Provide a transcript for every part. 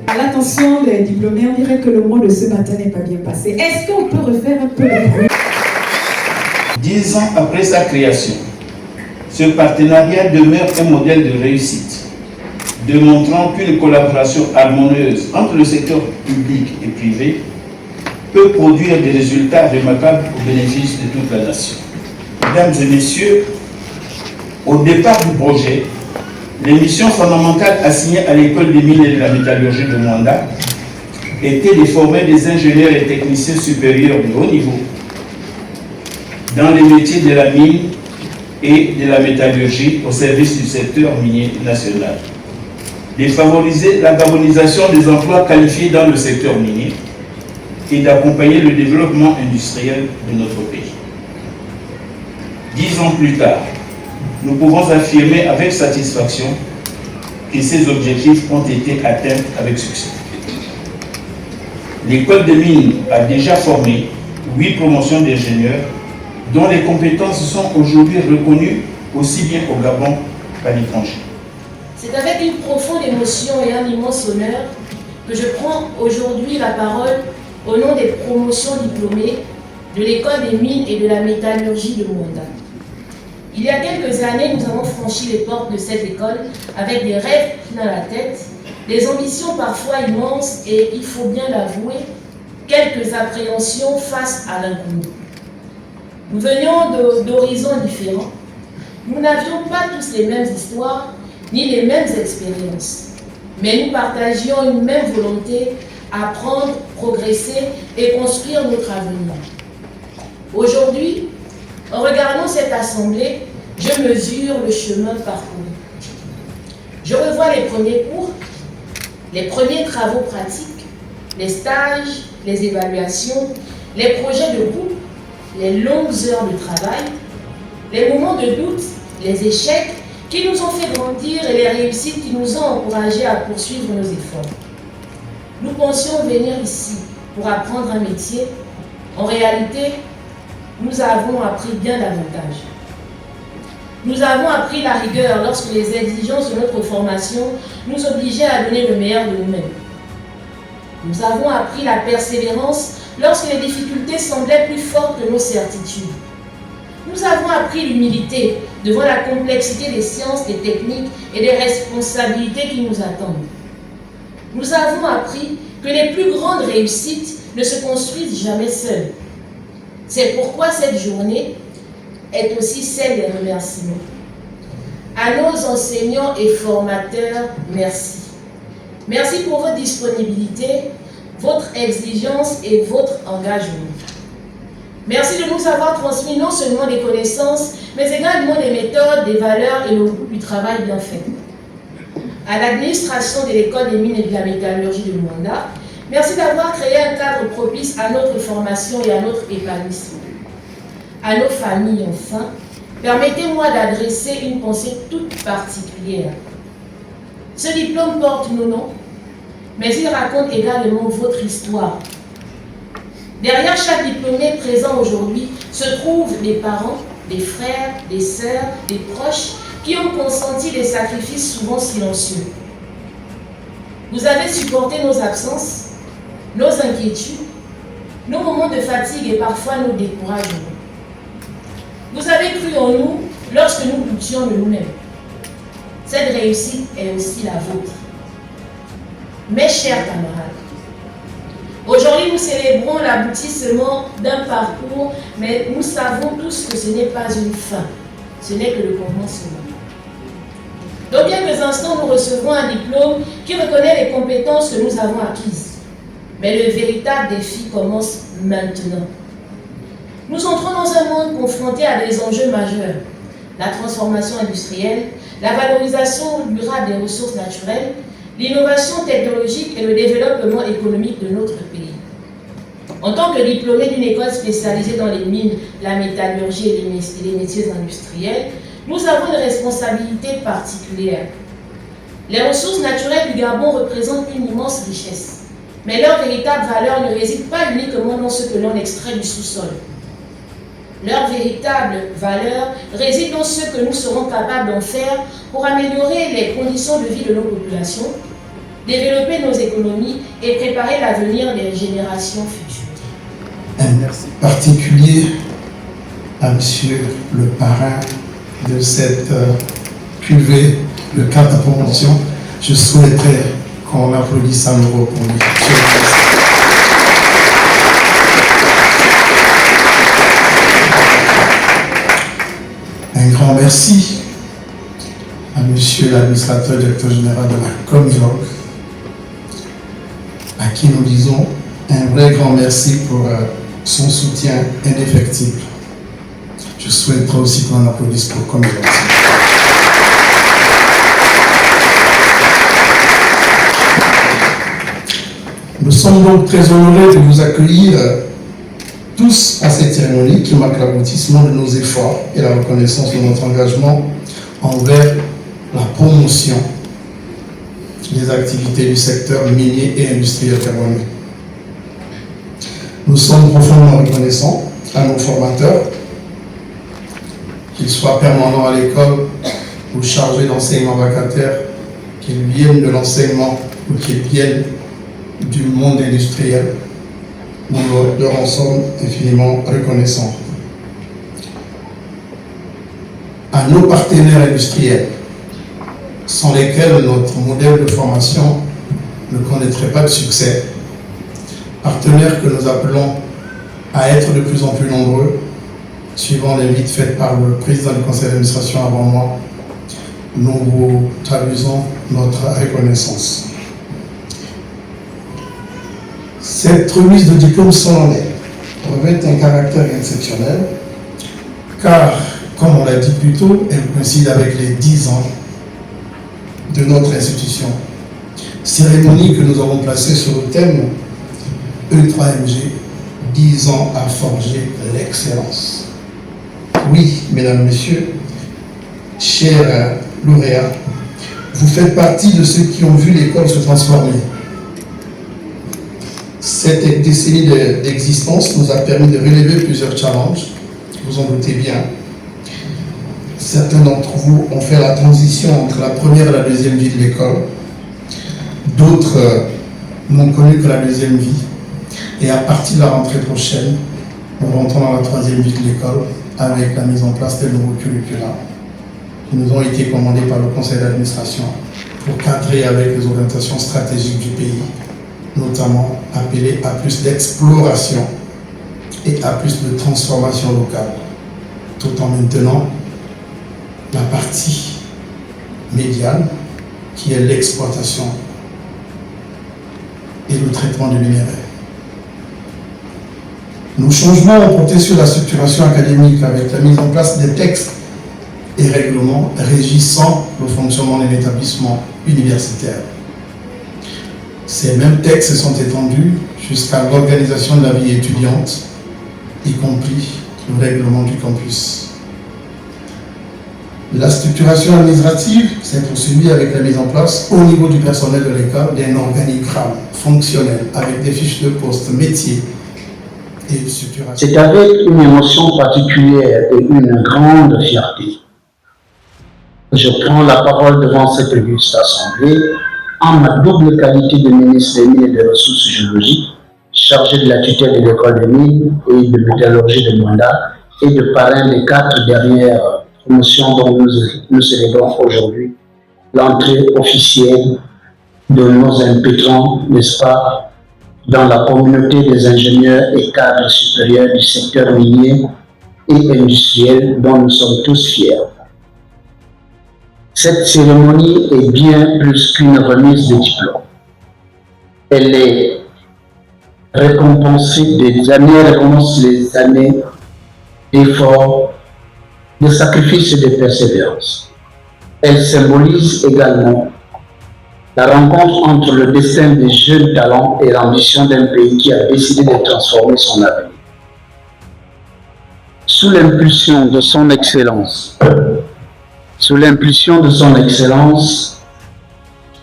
À l'attention des diplômés, on dirait que le mot de ce matin n'est pas bien passé. Est-ce qu'on peut refaire un peu le bruit? 10 ans après sa création, ce partenariat demeure un modèle de réussite, démontrant qu'une collaboration harmonieuse entre le secteur public et privé peut produire des résultats remarquables au bénéfice de toute la nation. Mesdames et messieurs, au départ du projet, les missions fondamentales assignées à l'école des mines et de la métallurgie de Mwanda étaient de former des ingénieurs et techniciens supérieurs de haut niveau dans les métiers de la mine et de la métallurgie au service du secteur minier national, de favoriser la carbonisation des emplois qualifiés dans le secteur minier et d'accompagner le développement industriel de notre pays. 10 ans plus tard, nous pouvons affirmer avec satisfaction que ces objectifs ont été atteints avec succès. L'école des mines a déjà formé 8 promotions d'ingénieurs dont les compétences sont aujourd'hui reconnues aussi bien au Gabon qu'à l'étranger. C'est avec une profonde émotion et un immense honneur que je prends aujourd'hui la parole au nom des promotions diplômées de l'école des mines et de la métallurgie de Mwanda. Il y a quelques années, nous avons franchi les portes de cette école avec des rêves dans la tête, des ambitions parfois immenses et, il faut bien l'avouer, quelques appréhensions face à l'inconnu. Nous venions d'horizons différents. Nous n'avions pas tous les mêmes histoires ni les mêmes expériences, mais nous partagions une même volonté: apprendre, progresser et construire notre avenir. Aujourd'hui, en regardant cette assemblée, je mesure le chemin parcouru. Je revois les premiers cours, les premiers travaux pratiques, les stages, les évaluations, les projets de groupe, les longues heures de travail, les moments de doute, les échecs qui nous ont fait grandir et les réussites qui nous ont encouragés à poursuivre nos efforts. Nous pensions venir ici pour apprendre un métier. En réalité, nous avons appris bien davantage. Nous avons appris la rigueur lorsque les exigences de notre formation nous obligeaient à donner le meilleur de nous-mêmes. Nous avons appris la persévérance lorsque les difficultés semblaient plus fortes que nos certitudes. Nous avons appris l'humilité devant la complexité des sciences, des techniques et des responsabilités qui nous attendent. Nous avons appris que les plus grandes réussites ne se construisent jamais seules. C'est pourquoi cette journée est aussi celle des remerciements. À nos enseignants et formateurs, merci. Merci pour votre disponibilité, votre exigence et votre engagement. Merci de nous avoir transmis non seulement des connaissances, mais également des méthodes, des valeurs et le goût du travail bien fait. À l'administration de l'école des mines et de la métallurgie de Mwanda, merci d'avoir créé un cadre propice à notre formation et à notre épanouissement. À nos familles, enfin, permettez-moi d'adresser une pensée toute particulière. Ce diplôme porte nos noms, mais il raconte également votre histoire. Derrière chaque diplômé présent aujourd'hui se trouvent des parents, des frères, des sœurs, des proches qui ont consenti des sacrifices souvent silencieux. Vous avez supporté nos absences, nos inquiétudes, nos moments de fatigue et parfois nos découragements. Vous avez cru en nous lorsque nous doutions de nous-mêmes. Cette réussite est aussi la vôtre. Mes chers camarades, aujourd'hui nous célébrons l'aboutissement d'un parcours, mais nous savons tous que ce n'est pas une fin, ce n'est que le commencement. Dans quelques instants, nous recevrons un diplôme qui reconnaît les compétences que nous avons acquises. Mais le véritable défi commence maintenant. Nous entrons dans un monde confronté à des enjeux majeurs. La transformation industrielle, la valorisation durable des ressources naturelles, l'innovation technologique et le développement économique de notre pays. En tant que diplômé d'une école spécialisée dans les mines, la métallurgie et les métiers industriels, nous avons une responsabilité particulière. Les ressources naturelles du Gabon représentent une immense richesse, mais leur véritable valeur ne réside pas uniquement dans ce que l'on extrait du sous-sol. Leur véritable valeur réside dans ce que nous serons capables d'en faire pour améliorer les conditions de vie de nos populations, développer nos économies et préparer l'avenir des générations futures. Un merci particulier à monsieur le parrain de cette cuvée de carte de promotion. Je souhaiterais qu'on applaudisse à nouveau pour lui. Un grand merci à monsieur l'administrateur directeur général de la Comilog, à qui nous disons un vrai grand merci pour son soutien indéfectible. Je souhaiterais aussi qu'on applaudisse pour Comilog. Nous sommes donc très honorés de vous accueillir tous à cette cérémonie qui marque l'aboutissement de nos efforts et la reconnaissance de notre engagement envers la promotion des activités du secteur minier et industriel camerounais. Nous sommes profondément reconnaissants à nos formateurs, qu'ils soient permanents à l'école ou chargés d'enseignement vacataire, qu'ils viennent de l'enseignement ou qu'ils viennent du monde industriel. Nous leur en sommes infiniment reconnaissants. À nos partenaires industriels, sans lesquels notre modèle de formation ne connaîtrait pas de succès, partenaires que nous appelons à être de plus en plus nombreux, suivant l'invite faite par le président du conseil d'administration avant moi, nous vous traduisons notre reconnaissance. Cette remise de diplôme solennel revêt un caractère exceptionnel, car, comme on l'a dit plus tôt, elle coïncide avec les 10 ans de notre institution. Cérémonie que nous avons placée sur le thème E3MG, 10 ans à forger l'excellence. Oui, mesdames, messieurs, chers lauréats, vous faites partie de ceux qui ont vu l'école se transformer. Cette décennie d'existence nous a permis de relever plusieurs challenges, vous en doutez bien. Certains d'entre vous ont fait la transition entre la première et la deuxième vie de l'école. D'autres n'ont connu que la deuxième vie. Et à partir de la rentrée prochaine, nous rentrons dans la troisième vie de l'école avec la mise en place des nouveaux curricula qui nous ont été commandés par le conseil d'administration pour cadrer avec les orientations stratégiques du pays, notamment appelé à plus d'exploration et à plus de transformation locale, tout en maintenant la partie médiane qui est l'exploitation et le traitement du minerai. Nos changements ont porté sur la structuration académique avec la mise en place des textes et règlements régissant le fonctionnement de l'établissement universitaire. Ces mêmes textes se sont étendus jusqu'à l'organisation de la vie étudiante, y compris le règlement du campus. La structuration administrative s'est poursuivie avec la mise en place au niveau du personnel de l'école d'un organigramme fonctionnel avec des fiches de poste, métiers et une structuration. C'est avec une émotion particulière et une grande fierté que je prends la parole devant cette auguste assemblée en ma double qualité de ministre des Mines et des Ressources géologiques, chargé de la tutelle de l'école des mines et de métallurgie de mandat et de parrain des 4 dernières promotions dont nous célébrons aujourd'hui l'entrée officielle de nos impétrants, n'est-ce pas, dans la communauté des ingénieurs et cadres supérieurs du secteur minier et industriel dont nous sommes tous fiers. Cette cérémonie est bien plus qu'une remise de diplôme. Elle est récompensée des années d'efforts, de sacrifices et de persévérance. Elle symbolise également la rencontre entre le destin des jeunes talents et l'ambition d'un pays qui a décidé de transformer son avenir. Sous l'impulsion de son Excellence,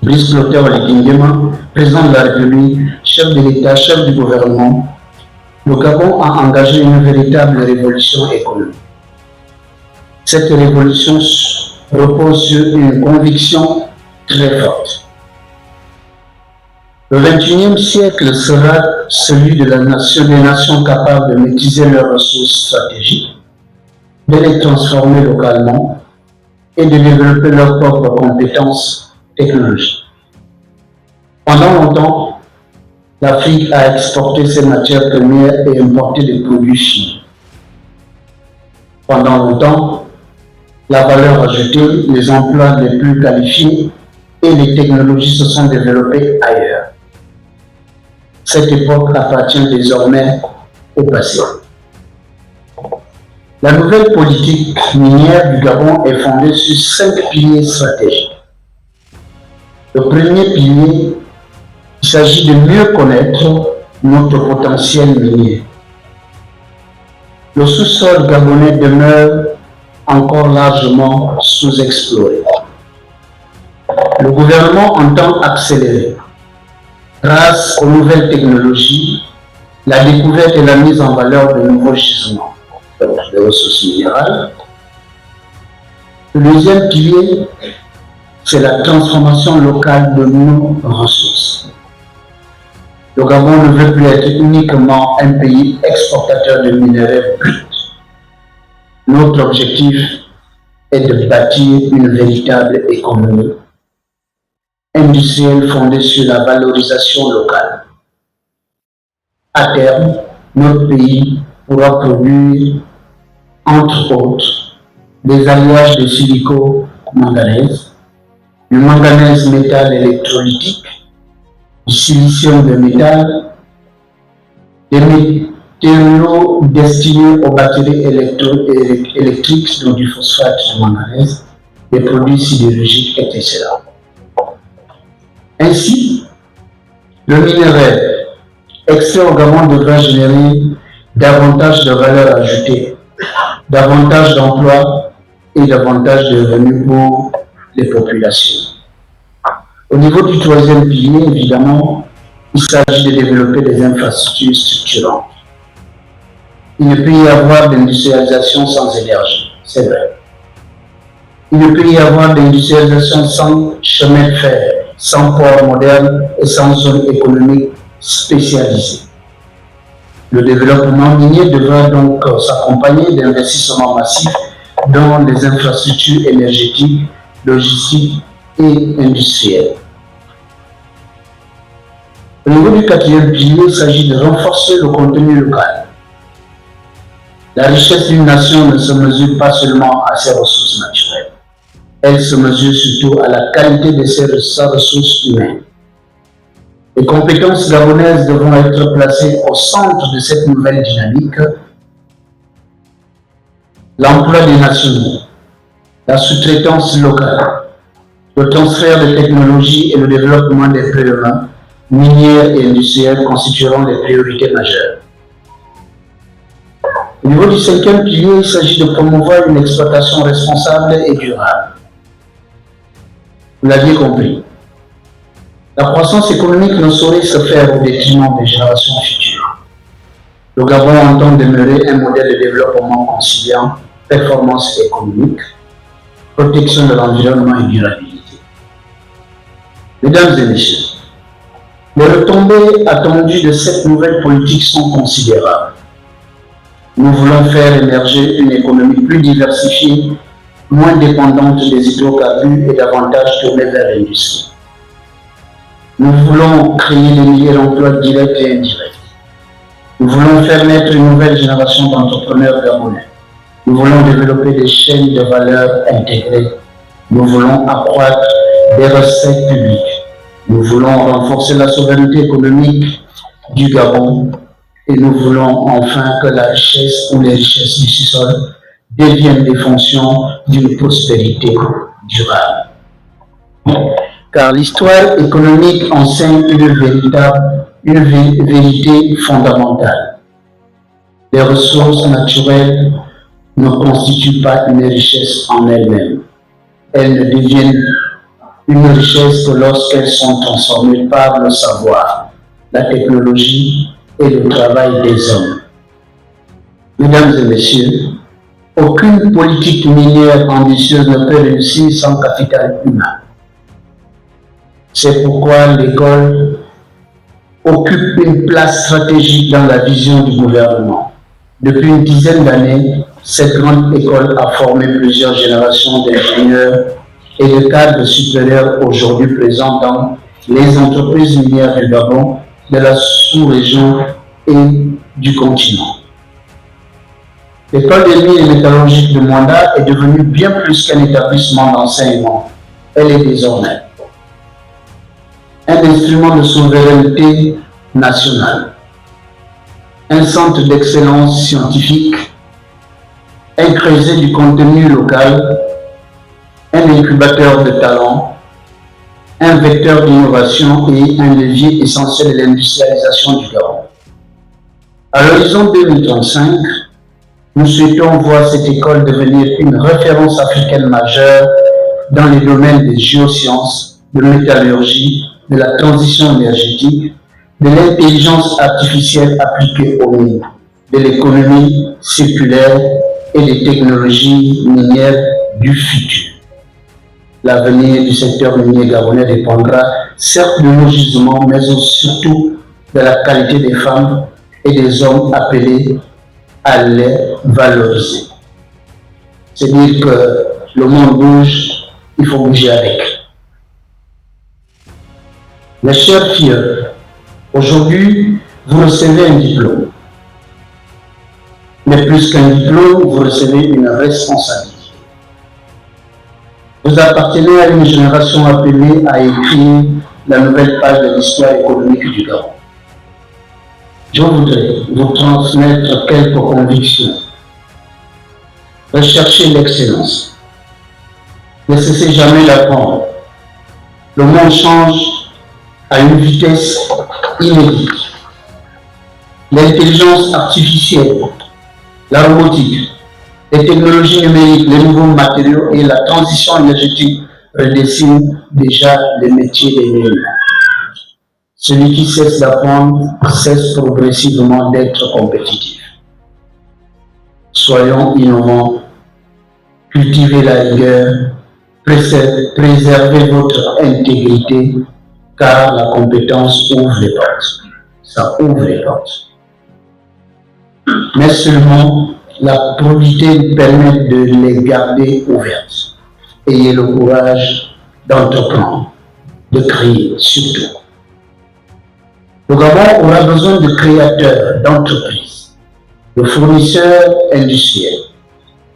Brice Clotaire Oligui Nguema, président de la République, chef de l'État, chef du gouvernement, le Gabon a engagé une véritable révolution économique. Cette révolution repose sur une conviction très forte. Le XXIe siècle sera celui des nations capables de maîtriser leurs ressources stratégiques, de les transformer localement et de développer leurs propres compétences technologiques. Pendant longtemps, l'Afrique a exporté ses matières premières et importé des produits finis. Pendant longtemps, la valeur ajoutée, les emplois les plus qualifiés et les technologies se sont développées ailleurs. Cette époque appartient désormais au passé. La nouvelle politique minière du Gabon est fondée sur 5 piliers stratégiques. Le premier pilier, il s'agit de mieux connaître notre potentiel minier. Le sous-sol gabonais demeure encore largement sous-exploré. Le gouvernement entend accélérer, grâce aux nouvelles technologies, la découverte et la mise en valeur de nouveaux gisements de ressources minérales. Le deuxième pilier, c'est la transformation locale de nos ressources. Le Gabon ne veut plus être uniquement un pays exportateur de minerais bruts. Notre objectif est de bâtir une véritable économie industrielle fondée sur la valorisation locale. À terme, notre pays pourra produire, entre autres, des alliages de silico-manganèse, du manganèse métal électrolytique, du silicium de métal, des métaux destinés aux batteries électriques, donc du phosphate de manganèse, des produits sidérurgiques, etc. Ainsi, le minerai extrait au Gabon devra générer davantage de valeur ajoutée, davantage d'emplois et davantage de revenus pour les populations. Au niveau du troisième pilier, évidemment, il s'agit de développer des infrastructures structurantes. Il ne peut y avoir d'industrialisation sans énergie, c'est vrai. Il ne peut y avoir d'industrialisation sans chemin de fer, sans port moderne et sans zone économique spécialisée. Le développement minier devra donc s'accompagner d'investissements massifs dans les infrastructures énergétiques, logistiques et industrielles. Au niveau du quatrième pilier, il s'agit de renforcer le contenu local. La richesse d'une nation ne se mesure pas seulement à ses ressources naturelles. Elle se mesure surtout à la qualité de ses ressources humaines. Les compétences gabonaises devront être placées au centre de cette nouvelle dynamique. L'emploi des nationaux, la sous-traitance locale, le transfert de technologies et le développement des PME, minières et industrielles constitueront les priorités majeures. Au niveau du cinquième pilier, il s'agit de promouvoir une exploitation responsable et durable. Vous l'aviez compris. La croissance économique ne saurait se faire au détriment des générations futures. Le Gabon entend demeurer un modèle de développement conciliant performance économique, protection de l'environnement et durabilité. Mesdames et messieurs, les retombées attendues de cette nouvelle politique sont considérables. Nous voulons faire émerger une économie plus diversifiée, moins dépendante des hydrocarbures et davantage tournée vers l'industrie. Nous voulons créer des milliers d'emplois directs et indirects. Nous voulons faire naître une nouvelle génération d'entrepreneurs gabonais. Nous voulons développer des chaînes de valeur intégrées. Nous voulons accroître des recettes publiques. Nous voulons renforcer la souveraineté économique du Gabon. Et nous voulons enfin que la richesse ou les richesses du sous-sol deviennent des fonctions d'une prospérité durable. Car l'histoire économique enseigne une vérité fondamentale. Les ressources naturelles ne constituent pas une richesse en elles-mêmes. Elles ne deviennent une richesse que lorsqu'elles sont transformées par le savoir, la technologie et le travail des hommes. Mesdames et messieurs, aucune politique minière ambitieuse ne peut réussir sans capital humain. C'est pourquoi l'école occupe une place stratégique dans la vision du gouvernement. Depuis une dizaine d'années, cette grande école a formé plusieurs générations d'ingénieurs et de cadres supérieurs aujourd'hui présents dans les entreprises minières du Gabon, de la sous-région et du continent. L'école des mines et métallurgiques de Mwanda est devenue bien plus qu'un établissement d'enseignement. Elle est désormais un instrument de souveraineté nationale, un centre d'excellence scientifique, un creuset du contenu local, un incubateur de talents, un vecteur d'innovation et un levier essentiel de l'industrialisation du Gabon. À l'horizon 2035, nous souhaitons voir cette école devenir une référence africaine majeure dans les domaines des géosciences, de métallurgie, de la transition énergétique, de l'intelligence artificielle appliquée aux mines, de l'économie circulaire et des technologies minières du futur. L'avenir du secteur minier gabonais dépendra certes de nos gisements, mais surtout de la qualité des femmes et des hommes appelés à les valoriser. C'est dire que le monde bouge, il faut bouger avec. Mes chers filles, aujourd'hui, vous recevez un diplôme. Mais plus qu'un diplôme, vous recevez une responsabilité. Vous appartenez à une génération appelée à écrire la nouvelle page de l'histoire économique du Gabon. Je voudrais vous transmettre quelques convictions. Recherchez l'excellence. Ne cessez jamais d'apprendre. Le monde change à une vitesse inédite. L'intelligence artificielle, la robotique, les technologies numériques, les nouveaux matériaux et la transition énergétique redessinent déjà les métiers des mines. Celui qui cesse d'apprendre cesse progressivement d'être compétitif. Soyons innovants, cultivez la rigueur, préservez votre intégrité, car la compétence ouvre les portes. Ça ouvre les portes. Mais seulement la probité permet de les garder ouvertes. Ayez le courage d'entreprendre, de créer surtout. Le Gabon aura besoin de créateurs, d'entreprises, de fournisseurs industriels,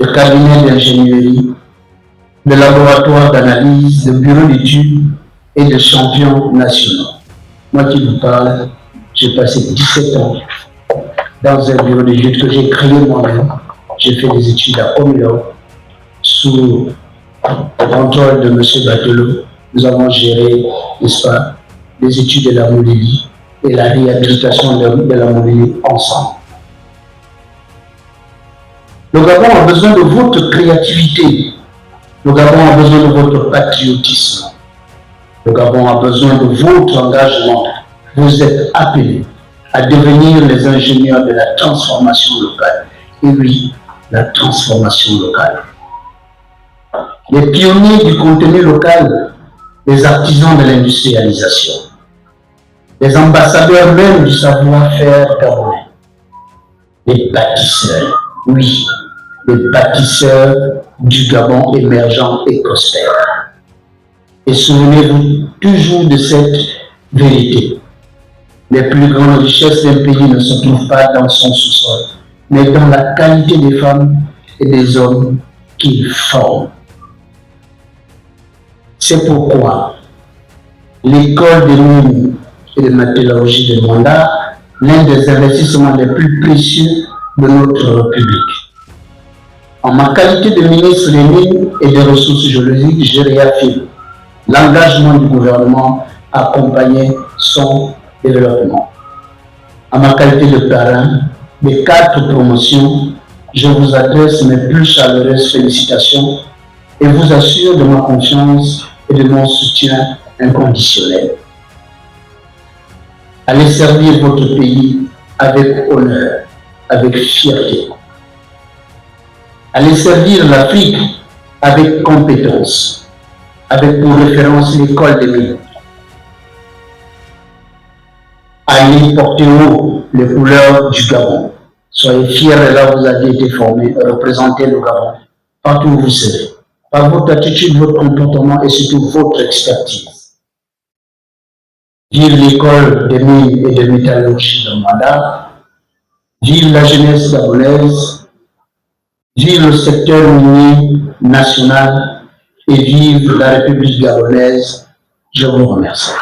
de cabinets d'ingénierie, de laboratoires d'analyse, de bureaux d'études et de champions nationaux. Moi qui vous parle, j'ai passé 17 ans dans un bureau d'études que j'ai créé moi-même. J'ai fait des études à Omilo sous le contrôle de M. Batelot. Nous avons géré, n'est-ce pas, les études de la Molélie et la réhabilitation de la Molélie ensemble. Le Gabon a besoin de votre créativité. Le Gabon a besoin de votre patriotisme. Le Gabon a besoin de votre engagement. Vous êtes appelés à devenir les ingénieurs de la transformation locale. Et oui, la transformation locale. Les pionniers du contenu local, les artisans de l'industrialisation, les ambassadeurs même du savoir-faire gabonais, les bâtisseurs, oui, les bâtisseurs du Gabon émergent et prospère. Et souvenez-vous toujours de cette vérité. Les plus grandes richesses d'un pays ne se trouvent pas dans son sous-sol, mais dans la qualité des femmes et des hommes qu'il forme. C'est pourquoi l'école des mines et de métallurgie de Mwanda, l'un des investissements les plus précieux de notre République. En ma qualité de ministre des Mines et des Ressources géologiques, je réaffirme l'engagement du gouvernement à accompagner son développement. En ma qualité de parrain des 4 promotions, je vous adresse mes plus chaleureuses félicitations et vous assure de ma confiance et de mon soutien inconditionnel. Allez servir votre pays avec honneur, avec fierté. Allez servir l'Afrique avec compétence, avec pour référence l'école des mines. pays portez haut les couleurs du Gabon. Soyez fiers de là où vous avez été formés, représentez le Gabon partout où vous serez, par votre attitude, votre comportement et surtout votre expertise. Vive l'école des mines et de métallurgie de Manda, vive la jeunesse gabonaise, vive le secteur minier national et vive la République gabonaise. Je vous remercie.